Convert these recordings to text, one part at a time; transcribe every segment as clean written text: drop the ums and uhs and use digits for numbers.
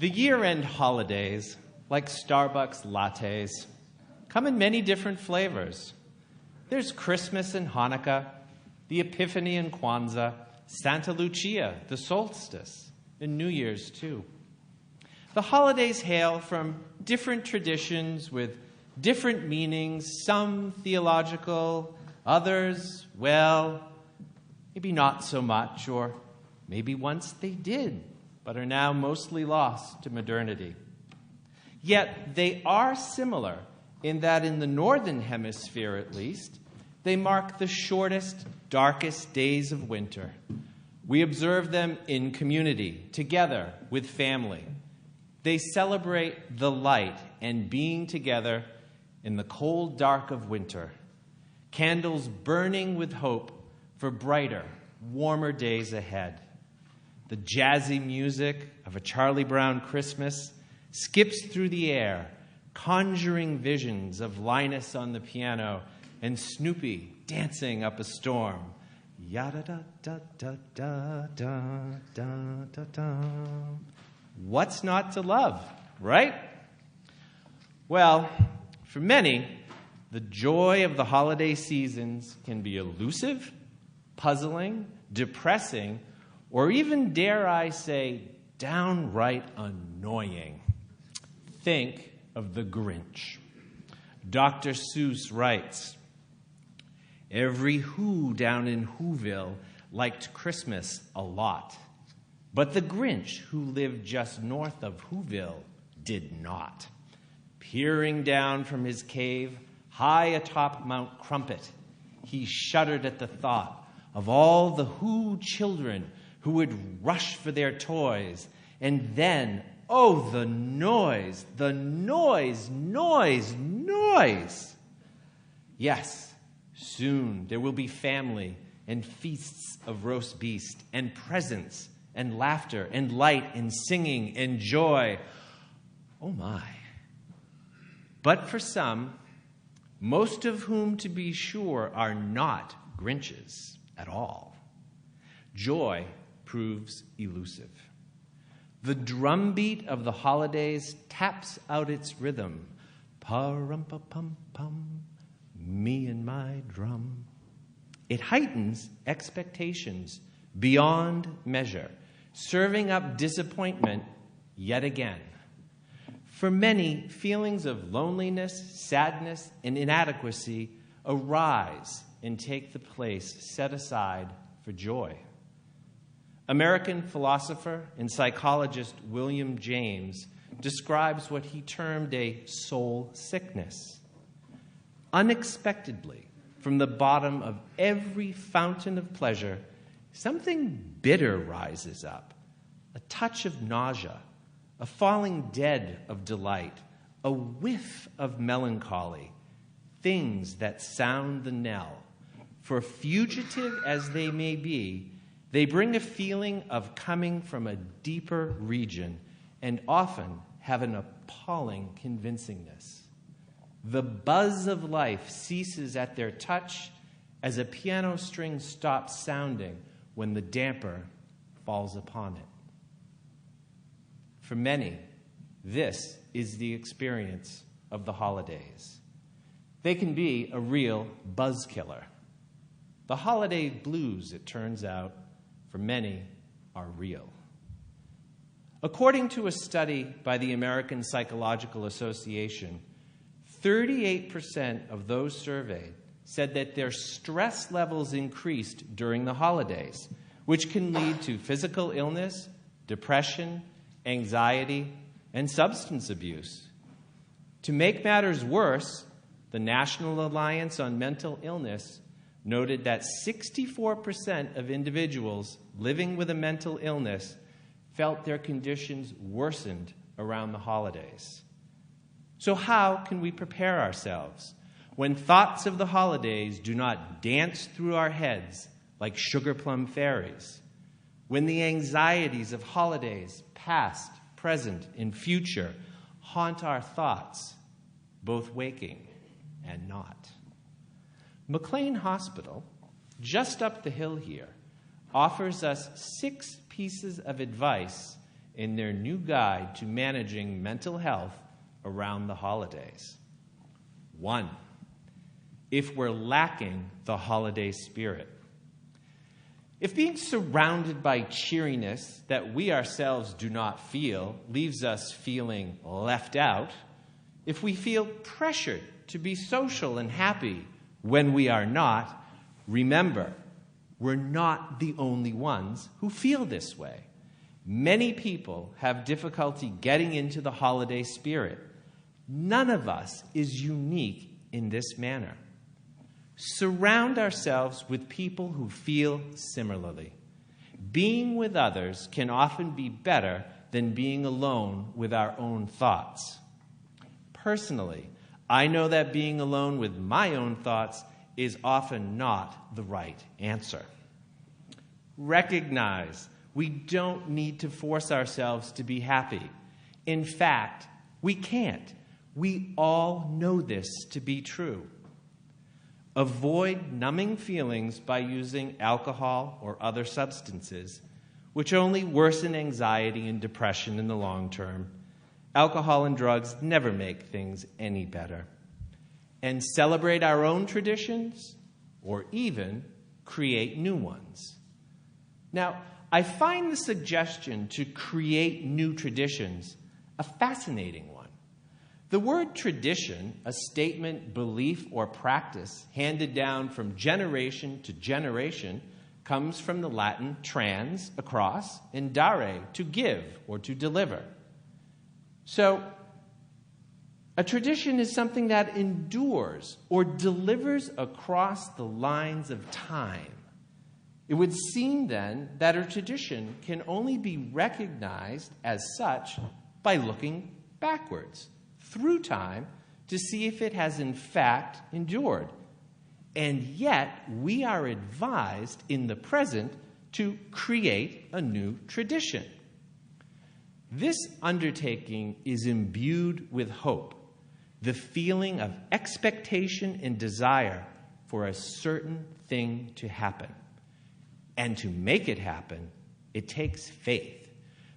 The year-end holidays, like Starbucks lattes, come in many different flavors. There's Christmas and Hanukkah, the Epiphany and Kwanzaa, Santa Lucia, the solstice, and New Year's too. The holidays hail from different traditions with different meanings, some theological, others, well, maybe not so much, or maybe once they did, but are now mostly lost to modernity. Yet they are similar in that in the northern hemisphere, at least, they mark the shortest, darkest days of winter. We observe them in community, together with family. They celebrate the light and being together in the cold dark of winter, candles burning with hope for brighter, warmer days ahead. The jazzy music of a Charlie Brown Christmas skips through the air, conjuring visions of Linus on the piano and Snoopy dancing up a storm. Yada-da-da-da-da-da-da-da-da. What's not to love, right? Well, for many, the joy of the holiday seasons can be elusive, puzzling, depressing, or even, dare I say, downright annoying. Think of the Grinch. Dr. Seuss writes, "Every Who down in Whoville liked Christmas a lot, but the Grinch, who lived just north of Whoville, did not. Peering down from his cave high atop Mount Crumpet, he shuddered at the thought of all the Who children who would rush for their toys, and then, oh, the noise, noise. Yes, soon there will be family and feasts of roast beast and presents and laughter and light and singing and joy. Oh my. But for some, most of whom, to be sure, are not Grinches at all, joy proves elusive. The drumbeat of the holidays taps out its rhythm. Pa-rum-pa-pum-pum, me and my drum. It heightens expectations beyond measure, serving up disappointment yet again. For many, feelings of loneliness, sadness, and inadequacy arise and take the place set aside for joy. American philosopher and psychologist William James describes what he termed a soul sickness. Unexpectedly, from the bottom of every fountain of pleasure, something bitter rises up, a touch of nausea, a falling dead of delight, a whiff of melancholy, things that sound the knell. For fugitive as they may be, they bring a feeling of coming from a deeper region and often have an appalling convincingness. The buzz of life ceases at their touch as a piano string stops sounding when the damper falls upon it. For many, this is the experience of the holidays. They can be a real buzz killer. The holiday blues, it turns out, for many, are real. According to a study by the American Psychological Association, 38% of those surveyed said that their stress levels increased during the holidays, which can lead to physical illness, depression, anxiety, and substance abuse. To make matters worse, the National Alliance on Mental Illness noted that 64% of individuals living with a mental illness felt their conditions worsened around the holidays. So how can we prepare ourselves when thoughts of the holidays do not dance through our heads like sugar plum fairies? When the anxieties of holidays, past, present, and future, haunt our thoughts, both waking and not? McLean Hospital, just up the hill here, offers us 6 pieces of advice in their new guide to managing mental health around the holidays. 1. If we're lacking the holiday spirit. If being surrounded by cheeriness that we ourselves do not feel leaves us feeling left out, if we feel pressured to be social and happy when we are not, remember, we're not the only ones who feel this way. Many people have difficulty getting into the holiday spirit. None of us is unique in this manner. Surround ourselves with people who feel similarly. Being with others can often be better than being alone with our own thoughts. Personally, I know that being alone with my own thoughts is often not the right answer. Recognize we don't need to force ourselves to be happy. In fact, we can't. We all know this to be true. Avoid numbing feelings by using alcohol or other substances, which only worsen anxiety and depression in the long term. Alcohol and drugs never make things any better. And celebrate our own traditions, or even create new ones. Now, I find the suggestion to create new traditions a fascinating one. The word tradition, a statement, belief, or practice handed down from generation to generation, comes from the Latin trans, across, and dare, to give or to deliver. So, a tradition is something that endures or delivers across the lines of time. It would seem then that a tradition can only be recognized as such by looking backwards through time to see if it has in fact endured. And yet, we are advised in the present to create a new tradition. This undertaking is imbued with hope, the feeling of expectation and desire for a certain thing to happen. And to make it happen, it takes faith.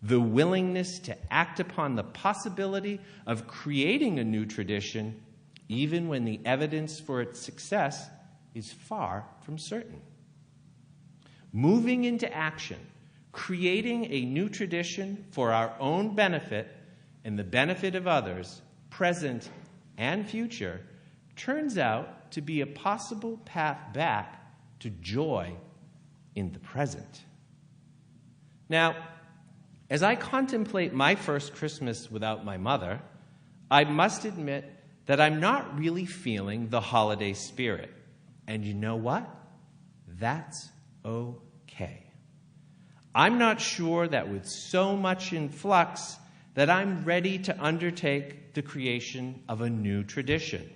The willingness to act upon the possibility of creating a new tradition, even when the evidence for its success is far from certain. Moving into action, creating a new tradition for our own benefit and the benefit of others, present and future, turns out to be a possible path back to joy in the present. Now, as I contemplate my first Christmas without my mother, I must admit that I'm not really feeling the holiday spirit. And you know what? That's okay. I'm not sure that with so much in flux that I'm ready to undertake the creation of a new tradition.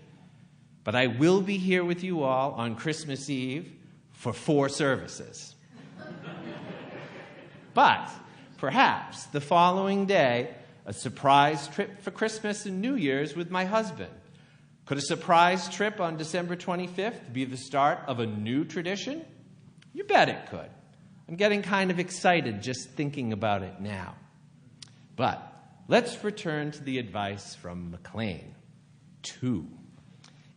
But I will be here with you all on Christmas Eve for 4 services. But perhaps the following day, a surprise trip for Christmas and New Year's with my husband. Could a surprise trip on December 25th be the start of a new tradition? You bet it could. I'm getting kind of excited just thinking about it now. But let's return to the advice from McLean. 2.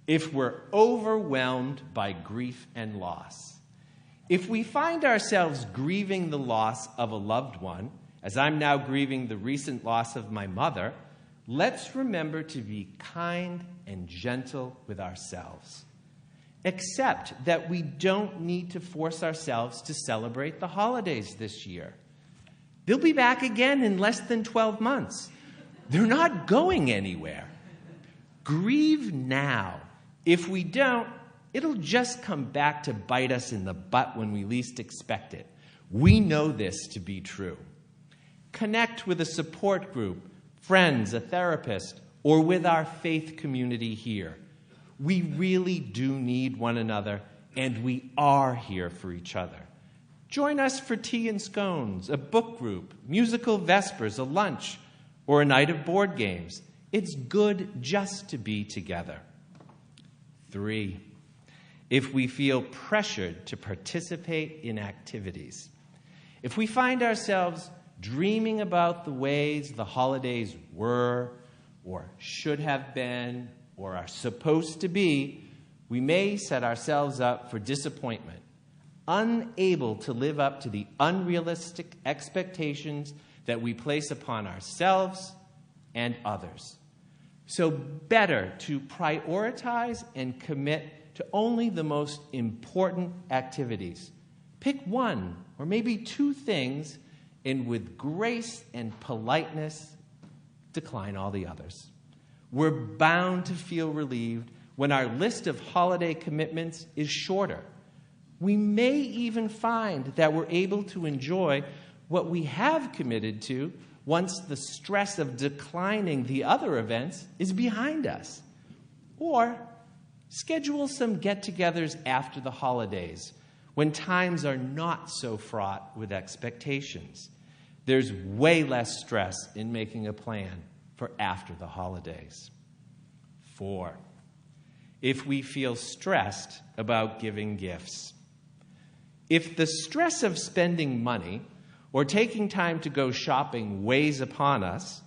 If we're overwhelmed by grief and loss, if we find ourselves grieving the loss of a loved one, as I'm now grieving the recent loss of my mother, let's remember to be kind and gentle with ourselves. Accept that we don't need to force ourselves to celebrate the holidays this year. They'll be back again in less than 12 months. They're not going anywhere. Grieve now. If we don't, it'll just come back to bite us in the butt when we least expect it. We know this to be true. Connect with a support group, friends, a therapist, or with our faith community here. We really do need one another, and we are here for each other. Join us for tea and scones, a book group, musical vespers, a lunch, or a night of board games. It's good just to be together. 3. If we feel pressured to participate in activities. If we find ourselves dreaming about the ways the holidays were or should have been or are supposed to be, we may set ourselves up for disappointment, unable to live up to the unrealistic expectations that we place upon ourselves and others. So better to prioritize and commit to only the most important activities. Pick one or maybe two things, and with grace and politeness, decline all the others. We're bound to feel relieved when our list of holiday commitments is shorter. We may even find that we're able to enjoy what we have committed to once the stress of declining the other events is behind us. Or schedule some get-togethers after the holidays when times are not so fraught with expectations. There's way less stress in making a plan for after the holidays. 4, if we feel stressed about giving gifts. If the stress of spending money or taking time to go shopping weighs upon us,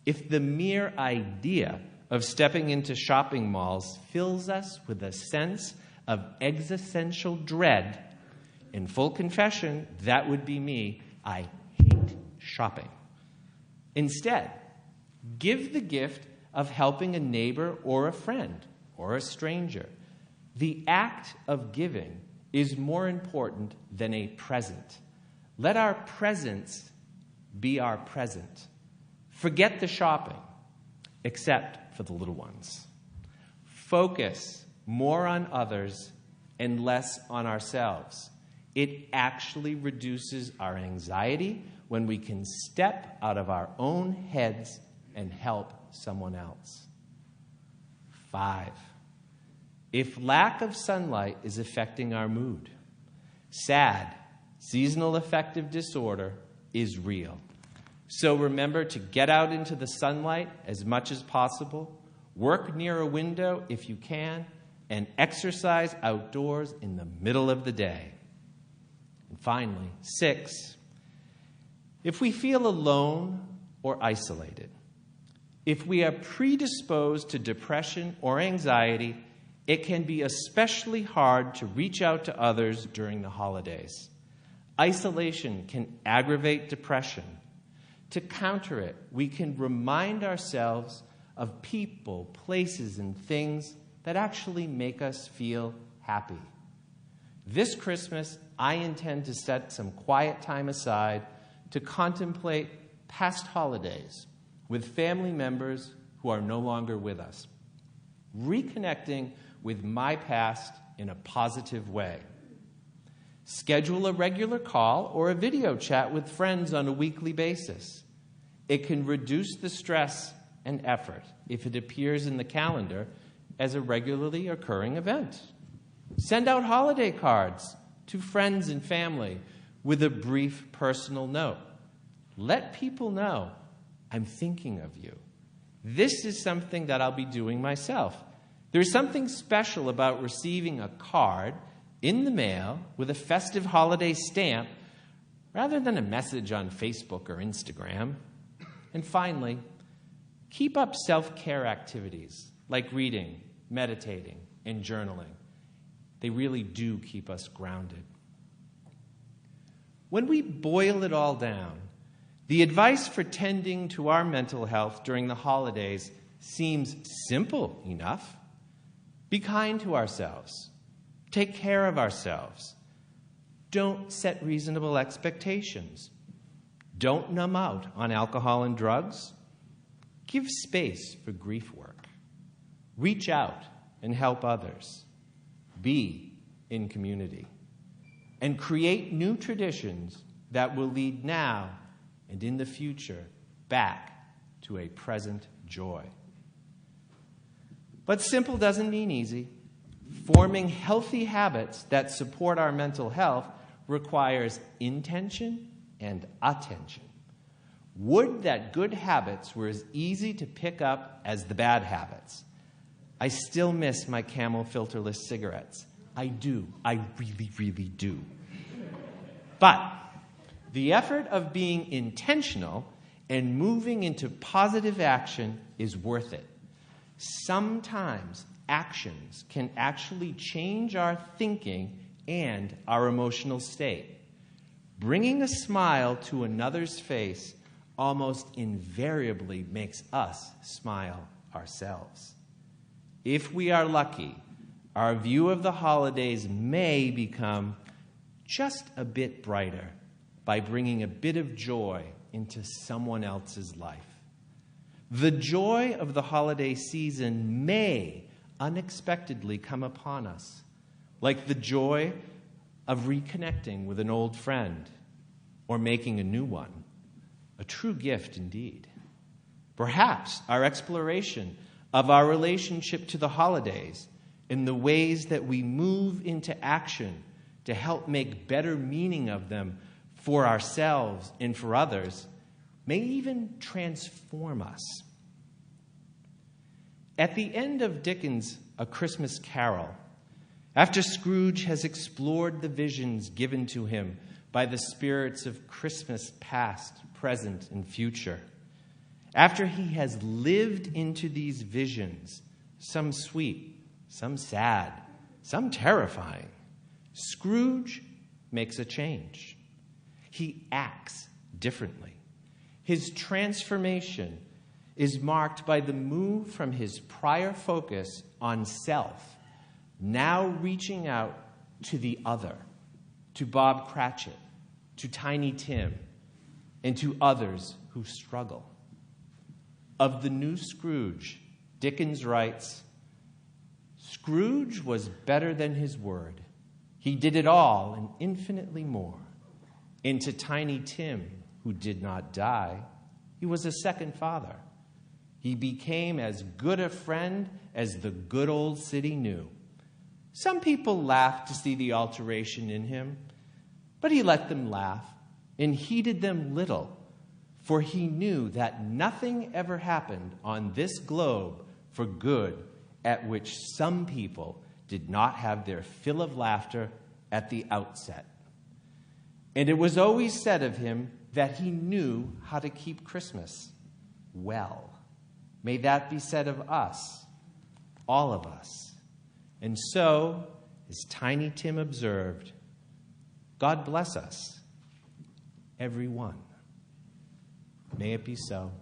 if the mere idea of stepping into shopping malls fills us with a sense of existential dread, in full confession, that would be me. I hate shopping. Instead, give the gift of helping a neighbor or a friend or a stranger. The act of giving is more important than a present. Let our presence be our present. Forget the shopping, except for the little ones. Focus more on others and less on ourselves. It actually reduces our anxiety when we can step out of our own heads and help someone else. 5, if lack of sunlight is affecting our mood. SAD, seasonal affective disorder, is real. So remember to get out into the sunlight as much as possible, work near a window if you can, and exercise outdoors in the middle of the day. And finally, 6, if we feel alone or isolated, if we are predisposed to depression or anxiety, it can be especially hard to reach out to others during the holidays. Isolation can aggravate depression. To counter it, we can remind ourselves of people, places, and things that actually make us feel happy. This Christmas, I intend to set some quiet time aside to contemplate past holidays with family members who are no longer with us, reconnecting with my past in a positive way. Schedule a regular call or a video chat with friends on a weekly basis. It can reduce the stress and effort if it appears in the calendar as a regularly occurring event. Send out holiday cards to friends and family with a brief personal note. Let people know, I'm thinking of you. This is something that I'll be doing myself. There's something special about receiving a card in the mail with a festive holiday stamp rather than a message on Facebook or Instagram. And finally, keep up self-care activities like reading, meditating, and journaling. They really do keep us grounded. When we boil it all down, the advice for tending to our mental health during the holidays seems simple enough. Be kind to ourselves. Take care of ourselves. Don't set reasonable expectations. Don't numb out on alcohol and drugs. Give space for grief work. Reach out and help others. Be in community. And create new traditions that will lead now and in the future back to a present joy. But simple doesn't mean easy. Forming healthy habits that support our mental health requires intention and attention. Would that good habits were as easy to pick up as the bad habits. I still miss my Camel filterless cigarettes. I do. I really, really do. But The effort of being intentional and moving into positive action is worth it. Sometimes actions can actually change our thinking and our emotional state. Bringing a smile to another's face almost invariably makes us smile ourselves. If we are lucky, our view of the holidays may become just a bit brighter by bringing a bit of joy into someone else's life. The joy of the holiday season may unexpectedly come upon us, like the joy of reconnecting with an old friend or making a new one. A true gift indeed. Perhaps our exploration of our relationship to the holidays in the ways that we move into action to help make better meaning of them for ourselves and for others may even transform us. At the end of Dickens' A Christmas Carol, after Scrooge has explored the visions given to him by the spirits of Christmas past, present, and future, after he has lived into these visions, some sweet, some sad, some terrifying, Scrooge makes a change. He acts differently. His transformation is marked by the move from his prior focus on self, now reaching out to the other, to Bob Cratchit, to Tiny Tim, and to others who struggle. Of the new Scrooge, Dickens writes, Scrooge was better than his word. He did it all and infinitely more. And to Tiny Tim, who did not die, he was a second father. He became as good a friend as the good old city knew. Some people laughed to see the alteration in him, but he let them laugh and heeded them little, for he knew that nothing ever happened on this globe for good at which some people did not have their fill of laughter at the outset. And it was always said of him that he knew how to keep Christmas well. May that be said of us, all of us. And so, as Tiny Tim observed, God bless us, every one. May it be so.